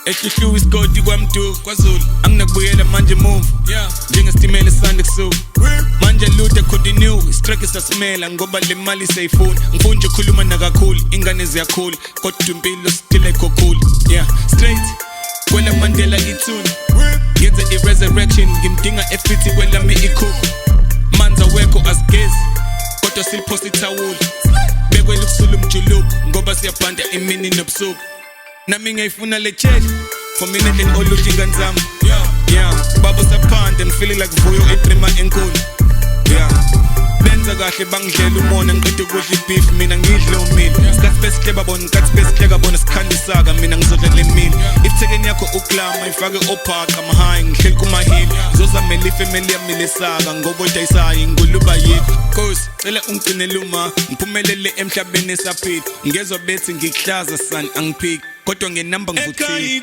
Ehluhlu isigodi kwamduku kwaZulu anginakubuyela manje move njengestimela esande kusuka manje luthe continue istrike sasimela ngoba le mali seyifuna ngifuna nje khuluma nakakhulu ingane ziyakhula kodwa impilo still ekhokhulu straight kwela Mandela ithuna yenze i-resurrection ngimdinga efithi kwelami ikhukhu manza wekho asigezi kodwa siliphosta ithawula bekwela ukusula umjuluko ngoba siyabhanda imini nobusuku nami ngiyifuna le check for mina then oluthi kanzama babo saphanda I'm feeling like Vuyo etrima enkulu benza kahle bangidlela umona ngiqede ukudla ibeef mina ngidle umile skathi besihleba bona nkathi besihleka bona sikhandisaka mina ngizodla le mile ithekeni yakho uklama ifake ophaqa mahayi ngihleli kumahili zozamela ifamily yami lesaka ngoba odayisayo nguluba yikho Nkosi cela ungcinele uma ngiphumelele emhlabeni esaphila ngezwe bethi ngikuhlaza son angiphiki kodwa ngenamba ngivuthile